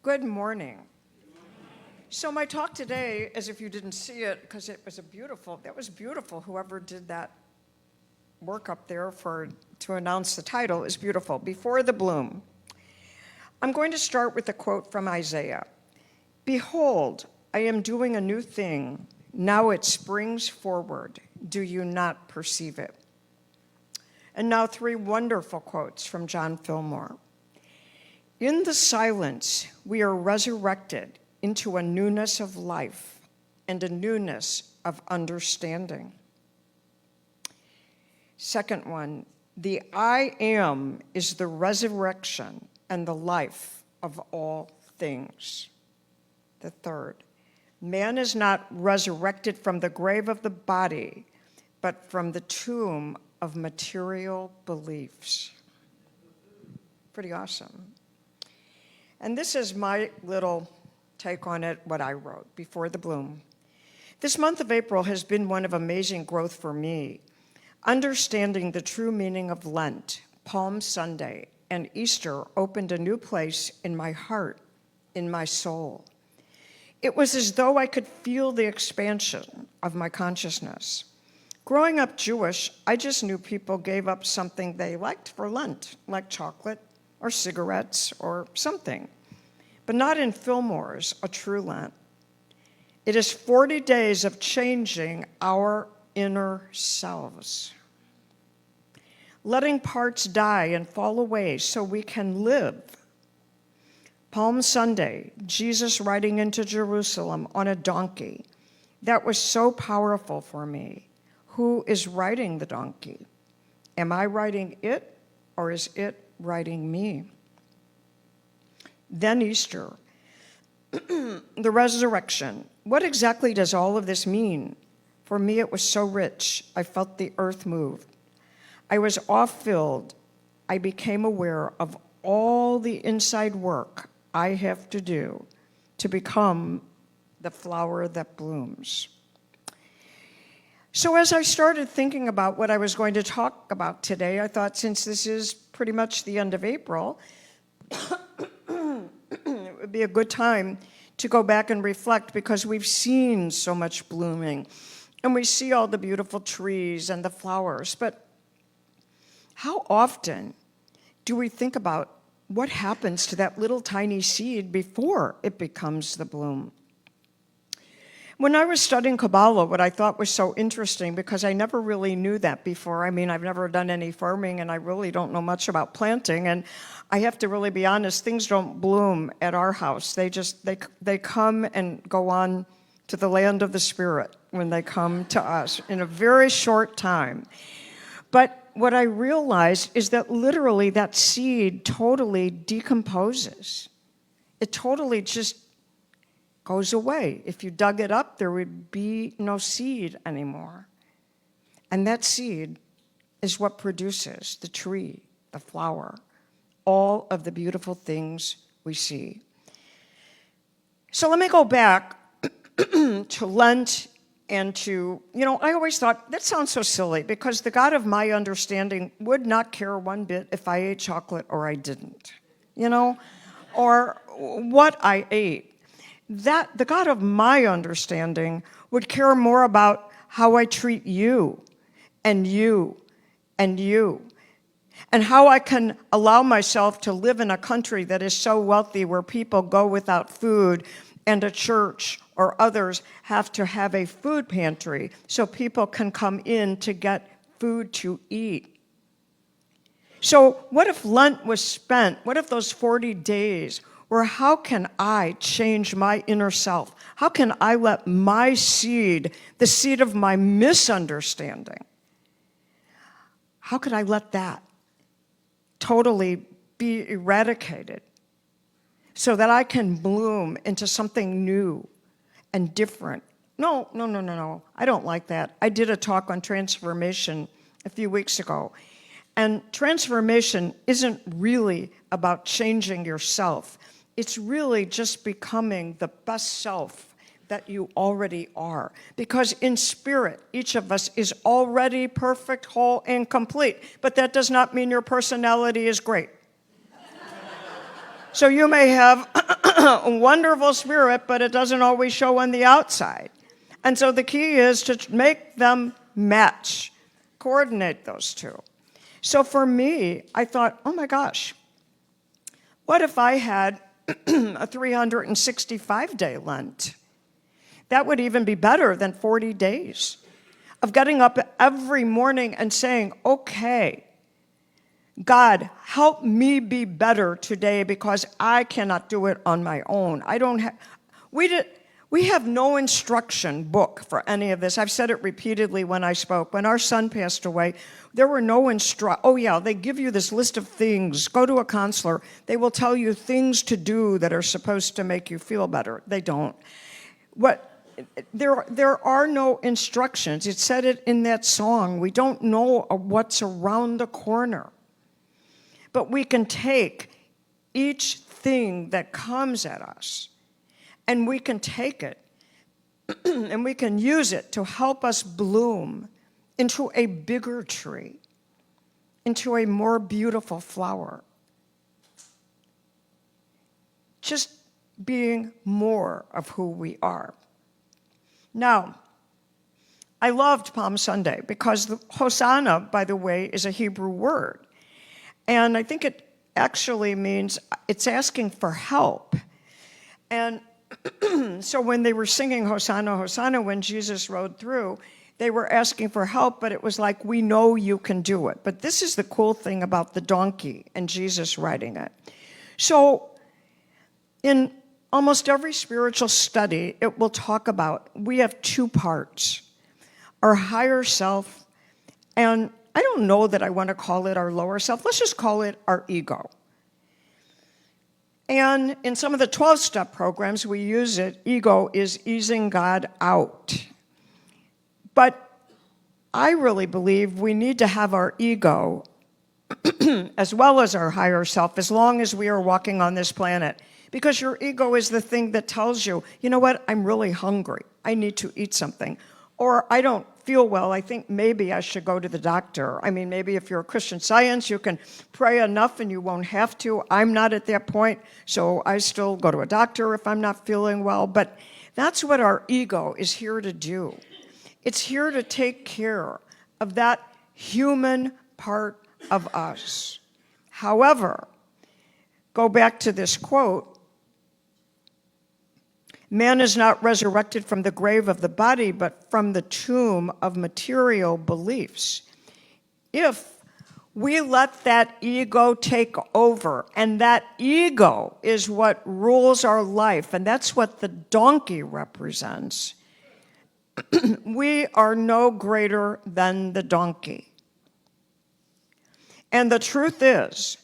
Good morning. So my talk today, as if you didn't see it, because that was beautiful, whoever did that work up there to announce the title is beautiful, Before the Bloom. I'm going to start with a quote from Isaiah. Behold, I am doing a new thing. Now it springs forward. Do you not perceive it? And now 3 wonderful quotes from John Fillmore. In the silence, we are resurrected into a newness of life and a newness of understanding. Second one, the I am is the resurrection and the life of all things. The third, man is not resurrected from the grave of the body, but from the tomb of material beliefs. Pretty awesome. And this is my little take on it, what I wrote, Before the Bloom. This month of April has been one of amazing growth for me. Understanding the true meaning of Lent, Palm Sunday, and Easter opened a new place in my heart, in my soul. It was as though I could feel the expansion of my consciousness. Growing up Jewish, I just knew people gave up something they liked for Lent, like chocolate or cigarettes or something, but not in Fillmore's A True Lent. It is 40 days of changing our inner selves, letting parts die and fall away so we can live. Palm Sunday, Jesus riding into Jerusalem on a donkey. That was so powerful for me. Who is riding the donkey? Am I riding it, or is it riding me? Then Easter, the resurrection. What exactly does all of this mean? For me, it was so rich. I felt the earth move. I was awe-filled. I became aware of all the inside work I have to do to become the flower that blooms. So as I started thinking about what I was going to talk about today, I thought, since this is pretty much the end of April, it would be a good time to go back and reflect, because we've seen so much blooming and we see all the beautiful trees and the flowers. But how often do we think about what happens to that little tiny seed before it becomes the bloom? When I was studying Kabbalah, what I thought was so interesting, because I never really knew that before. I mean, I've never done any farming, and I really don't know much about planting. And I have to really be honest, things don't bloom at our house. They come and go on to the land of the Spirit when they come to us in a very short time. But what I realized is that literally that seed totally decomposes. It totally just goes away. If you dug it up, there would be no seed anymore. And that seed is what produces the tree, the flower, all of the beautiful things we see. So let me go back to Lent and to, I always thought, that sounds so silly, because the God of my understanding would not care one bit if I ate chocolate or I didn't, or what I ate. That the God of my understanding would care more about how I treat you and you and you, and how I can allow myself to live in a country that is so wealthy, where people go without food, and a church or others have to have a food pantry so people can come in to get food to eat. So what if Lent was spent, what if those 40 days were, how can I change my inner self? How can I let my seed, the seed of my misunderstanding, how could I let that totally be eradicated so that I can bloom into something new and different? No. I don't like that. I did a talk on transformation a few weeks ago. And transformation isn't really about changing yourself. It's really just becoming the best self that you already are. Because in spirit, each of us is already perfect, whole, and complete. But that does not mean your personality is great. So you may have a wonderful spirit, but it doesn't always show on the outside. And so the key is to make them match, coordinate those two. So for me, I thought, oh my gosh, what if I had a 365-day Lent? That would even be better than 40 days of getting up every morning and saying, okay, God, help me be better today because I cannot do it on my own. We have no instruction book for any of this. I've said it repeatedly when I spoke. When our son passed away, there were no they give you this list of things. Go to a counselor. They will tell you things to do that are supposed to make you feel better. They don't. There are no instructions. It said it in that song. We don't know what's around the corner. But we can take each thing that comes at us, and we can take it, and we can use it to help us bloom into a bigger tree, into a more beautiful flower. Just being more of who we are. Now, I loved Palm Sunday because the Hosanna, by the way, is a Hebrew word. And I think it actually means it's asking for help. And so when they were singing Hosanna, Hosanna, when Jesus rode through, they were asking for help, but it was like, we know you can do it. But this is the cool thing about the donkey and Jesus riding it. So in almost every spiritual study, it will talk about, we have two parts, our higher self, and I don't know that I want to call it our lower self. Let's just call it our ego. And in some of the 12-step programs, we use it. Ego is easing God out. But I really believe we need to have our ego as well as our higher self as long as we are walking on this planet. Because your ego is the thing that tells you, you know what, I'm really hungry. I need to eat something. Or I don't feel well, I think maybe I should go to the doctor. I mean, maybe if you're a Christian Science, you can pray enough and you won't have to. I'm not at that point, so I still go to a doctor if I'm not feeling well. But that's what our ego is here to do. It's here to take care of that human part of us. However, go back to this quote, man is not resurrected from the grave of the body, but from the tomb of material beliefs. If we let that ego take over, and that ego is what rules our life, and that's what the donkey represents, we are no greater than the donkey. And the truth is,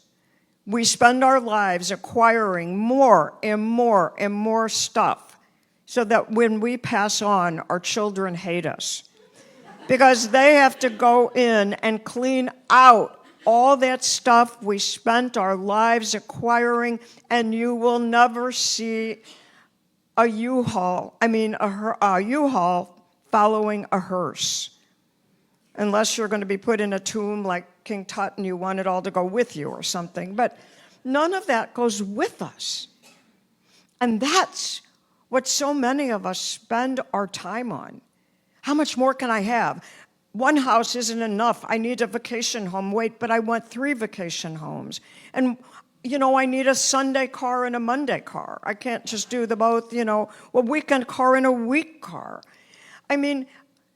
we spend our lives acquiring more and more and more stuff so that when we pass on, our children hate us. Because they have to go in and clean out all that stuff we spent our lives acquiring, and you will never see a U-Haul following a hearse. Unless you're going to be put in a tomb like King Tut and you want it all to go with you or something. But none of that goes with us. And that's what so many of us spend our time on. How much more can I have? One house isn't enough. I need a vacation home. Wait, but I want 3 vacation homes. And, I need a Sunday car and a Monday car. I can't just do the both, a weekend car and a week car. I mean,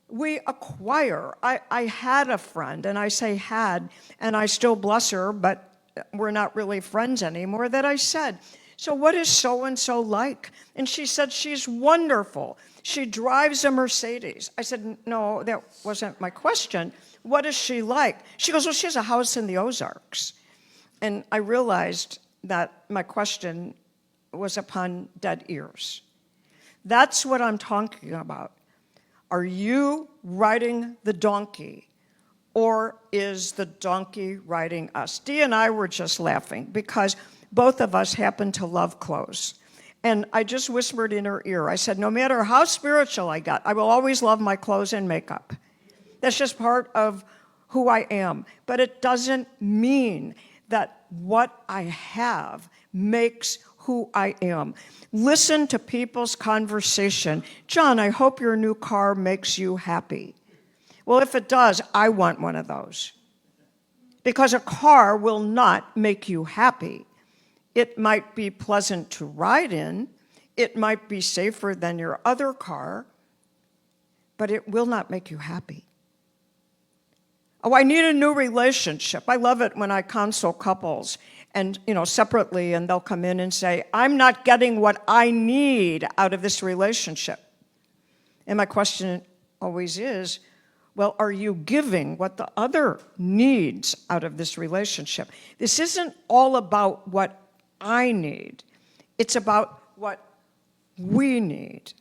we acquire. I had a friend, and I say had, and I still bless her, but we're not really friends anymore, that I said, so what is so-and-so like? And she said, she's wonderful. She drives a Mercedes. I said, no, that wasn't my question. What is she like? She goes, well, she has a house in the Ozarks. And I realized that my question was upon dead ears. That's what I'm talking about. Are you riding the donkey, or is the donkey riding us? Dee and I were just laughing because both of us happen to love clothes. And I just whispered in her ear, I said, no matter how spiritual I got, I will always love my clothes and makeup. That's just part of who I am. But it doesn't mean that what I have makes who I am. Listen to people's conversation. John, I hope your new car makes you happy. Well, if it does, I want one of those. Because a car will not make you happy. It might be pleasant to ride in. It might be safer than your other car, but it will not make you happy. Oh, I need a new relationship. I love it when I counsel couples and, separately, and they'll come in and say, I'm not getting what I need out of this relationship. And my question always is, well, are you giving what the other needs out of this relationship? This isn't all about what I need. It's about what we need.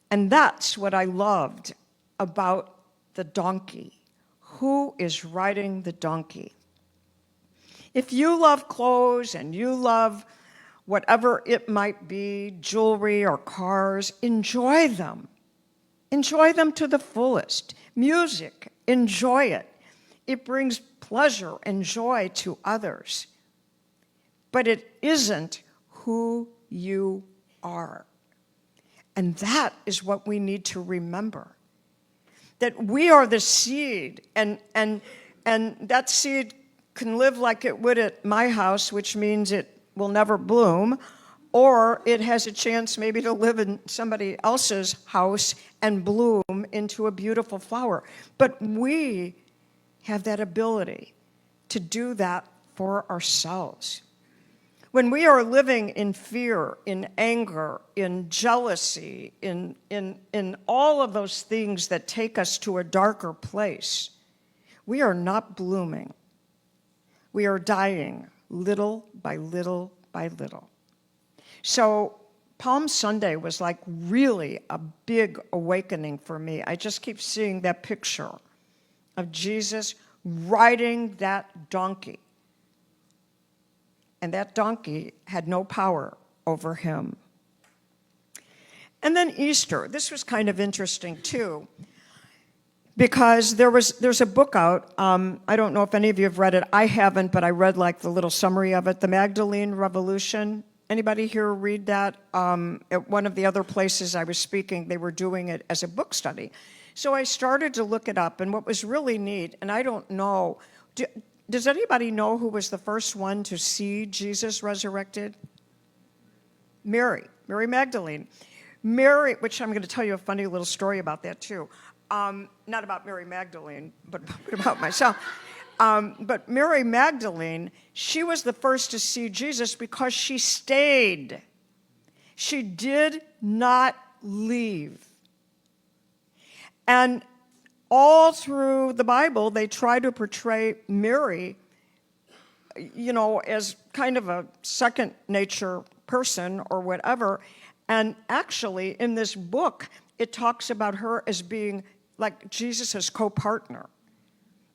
And that's what I loved about the donkey. Who is riding the donkey? If you love clothes and you love whatever it might be, jewelry or cars, enjoy them. Enjoy them to the fullest. Music, enjoy it. It brings pleasure and joy to others. But it isn't who you are. And that is what we need to remember. That we are the seed, and that seed can live like it would at my house, which means it will never bloom, or it has a chance maybe to live in somebody else's house and bloom into a beautiful flower. But we have that ability to do that for ourselves. When we are living in fear, in anger, in jealousy, in all of those things that take us to a darker place, we are not blooming. We are dying little by little by little. So Palm Sunday was like really a big awakening for me. I just keep seeing that picture of Jesus riding that donkey. And that donkey had no power over him. And then Easter. This was kind of interesting too, because there's a book out. I don't know if any of you have read it. I haven't, but I read like the little summary of it, The Magdalene Revolution. Anybody here read that? At one of the other places I was speaking, they were doing it as a book study. So I started to look it up, and what was really neat, and I don't know, does anybody know who was the first one to see Jesus resurrected? Mary Magdalene. Mary, which I'm going to tell you a funny little story about that too. Not about Mary Magdalene, but about myself. But Mary Magdalene, she was the first to see Jesus because she stayed. She did not leave. And all through the Bible, they try to portray Mary, as kind of a second nature person or whatever. And actually, in this book, it talks about her as being like Jesus' co-partner,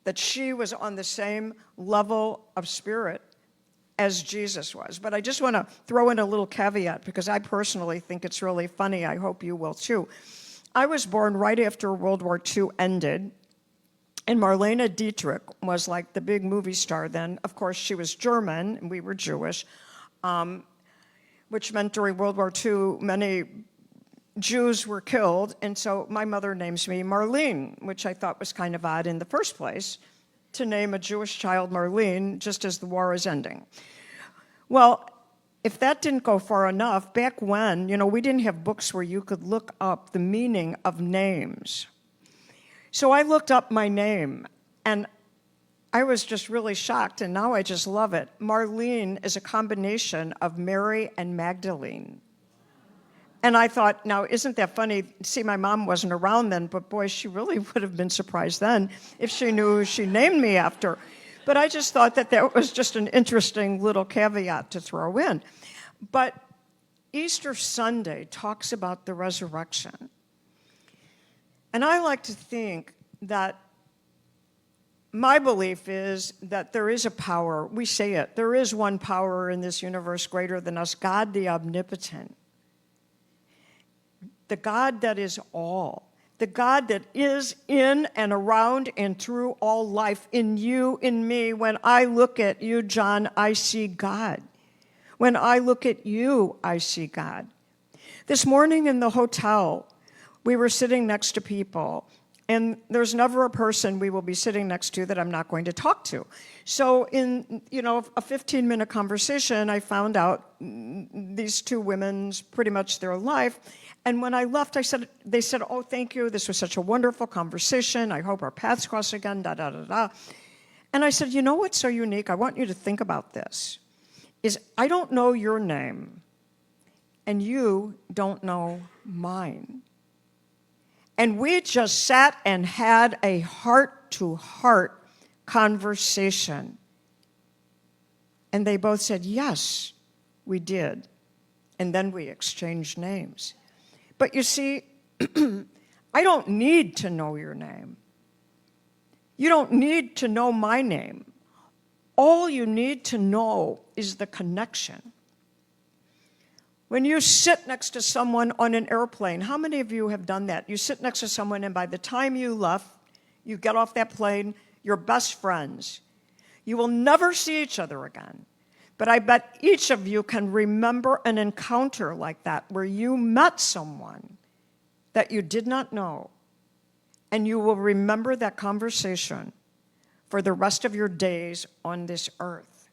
that she was on the same level of spirit as Jesus was. But I just want to throw in a little caveat because I personally think it's really funny. I hope you will too. I was born right after World War II ended, and Marlene Dietrich was like the big movie star then. Of course, she was German, and we were Jewish, which meant during World War II, many Jews were killed, and so my mother names me Marlene, which I thought was kind of odd in the first place, to name a Jewish child Marlene just as the war is ending. Well, if that didn't go far enough, back when, we didn't have books where you could look up the meaning of names. So I looked up my name, and I was just really shocked, and now I just love it. Marlene is a combination of Mary and Magdalene. And I thought, now, isn't that funny? See, my mom wasn't around then, but boy, she really would have been surprised then if she knew who she named me after. But I just thought that was just an interesting little caveat to throw in. But Easter Sunday talks about the resurrection. And I like to think that my belief is that there is a power, we say it, there is one power in this universe greater than us, God the omnipotent. The God that is all, the God that is in and around and through all life, in you, in me. When I look at you, John, I see God. When I look at you, I see God. This morning in the hotel, we were sitting next to people, and there's never a person we will be sitting next to that I'm not going to talk to. So in, a 15-minute conversation, I found out these two women's pretty much their life. And when I left, they said, oh, thank you. This was such a wonderful conversation. I hope our paths cross again, da-da-da-da. And I said, you know what's so unique? I want you to think about this, is I don't know your name, and you don't know mine. And we just sat and had a heart-to-heart conversation. And they both said, yes, we did. And then we exchanged names. But you see, I don't need to know your name. You don't need to know my name. All you need to know is the connection. When you sit next to someone on an airplane, how many of you have done that? You sit next to someone, and by the time you left, you get off that plane, you're best friends. You will never see each other again. But I bet each of you can remember an encounter like that, where you met someone that you did not know, and you will remember that conversation for the rest of your days on this earth.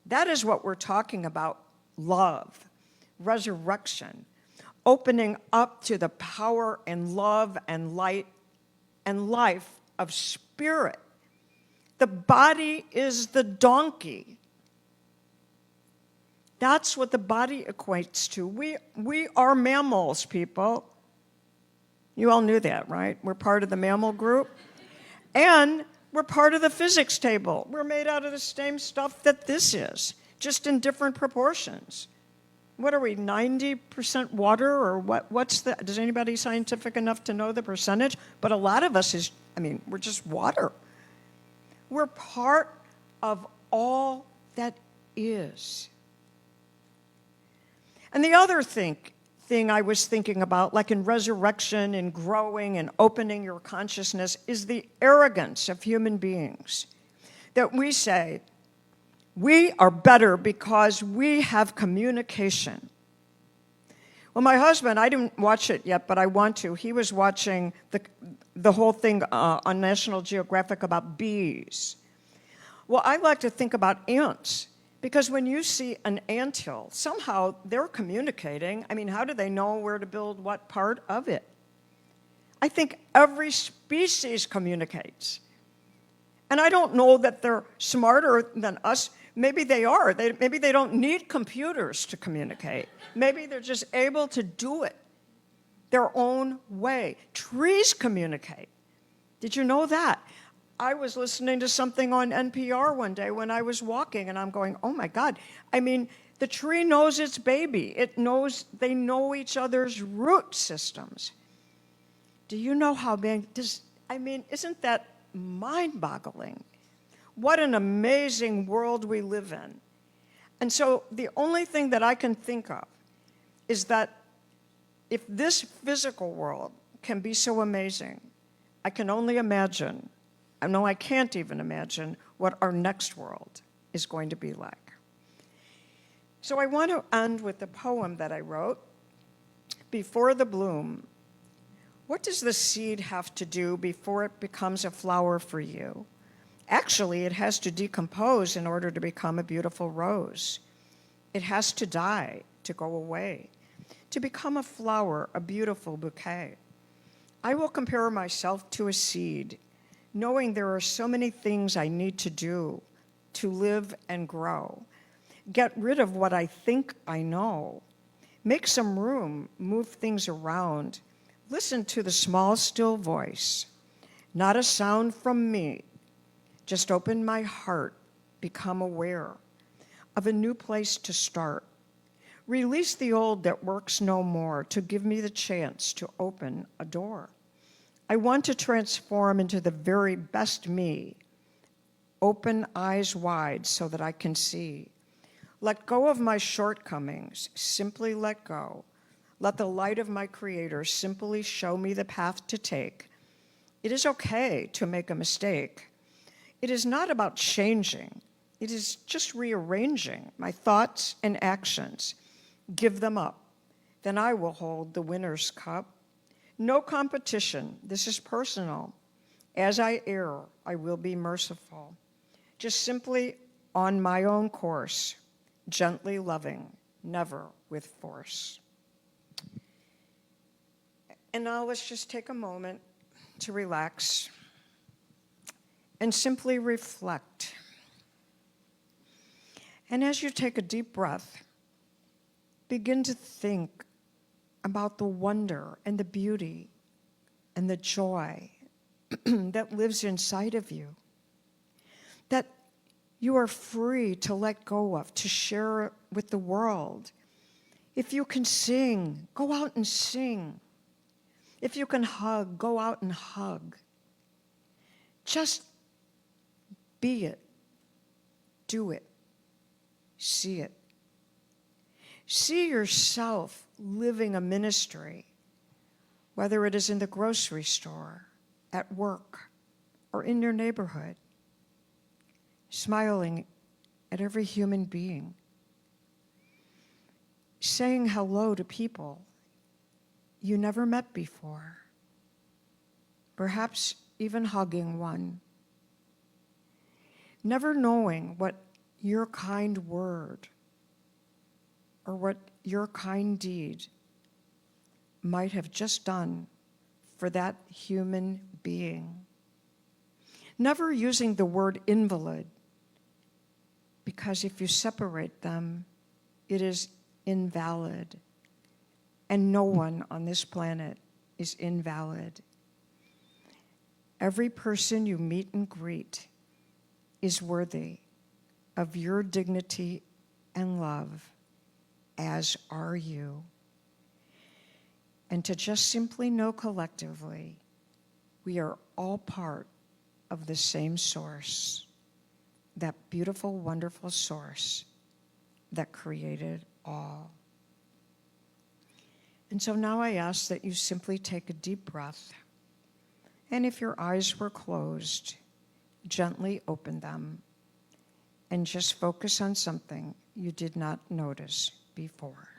That is what we're talking about. Love, resurrection, opening up to the power and love and light and life of spirit. The body is the donkey. That's what the body equates to. We are mammals, people. You all knew that, right? We're part of the mammal group. And we're part of the physics table. We're made out of the same stuff that this is, just in different proportions. What are we, 90% water, or what's the, does anybody scientific enough to know the percentage? But a lot of us we're just water. We're part of all that is. And the other thing I was thinking about, like in resurrection and growing and opening your consciousness, is the arrogance of human beings. That we say, we are better because we have communication. Well, my husband, I didn't watch it yet, but I want to. He was watching the whole thing on National Geographic about bees. Well, I like to think about ants, because when you see an anthill, somehow they're communicating. How do they know where to build what part of it? I think every species communicates. And I don't know that they're smarter than us. Maybe they are. Maybe they don't need computers to communicate. Maybe they're just able to do it their own way. Trees communicate. Did you know that? I was listening to something on NPR one day when I was walking, and I'm going, oh my God. The tree knows its baby. They know each other's root systems. Do you know how big isn't that mind-boggling? What an amazing world we live in. And so the only thing that I can think of is that if this physical world can be so amazing, I can only imagine, I can't even imagine what our next world is going to be like. So I want to end with the poem that I wrote, Before the Bloom. What does the seed have to do before it becomes a flower for you? Actually, it has to decompose in order to become a beautiful rose. It has to die, to go away, to become a flower, a beautiful bouquet. I will compare myself to a seed, knowing there are so many things I need to do to live and grow. Get rid of what I think I know. Make some room, move things around. Listen to the small, still voice. Not a sound from me. Just open my heart, become aware of a new place to start. Release the old that works no more to give me the chance to open a door. I want to transform into the very best me. Open eyes wide so that I can see. Let go of my shortcomings, simply let go. Let the light of my Creator simply show me the path to take. It is okay to make a mistake. It is not about changing. It is just rearranging my thoughts and actions. Give them up. Then I will hold the winner's cup. No competition. This is personal. As I err, I will be merciful. Just simply on my own course, gently loving, never with force. And now let's just take a moment to relax and simply reflect. And as you take a deep breath, begin to think about the wonder and the beauty and the joy that lives inside of you, that you are free to let go of, to share with the world. If you can sing, go out and sing. If you can hug, go out and hug. Just be it, do it, see it. See yourself living a ministry, whether it is in the grocery store, at work, or in your neighborhood, smiling at every human being, saying hello to people you never met before, perhaps even hugging one, never knowing what your kind word or what your kind deed might have just done for that human being. Never using the word invalid, because if you separate them, it is invalid. And no one on this planet is invalid. Every person you meet and greet is worthy of your dignity and love, as are you. And to just simply know collectively, we are all part of the same source, that beautiful, wonderful source that created all. And so now I ask that you simply take a deep breath, and if your eyes were closed, gently open them and just focus on something you did not notice before.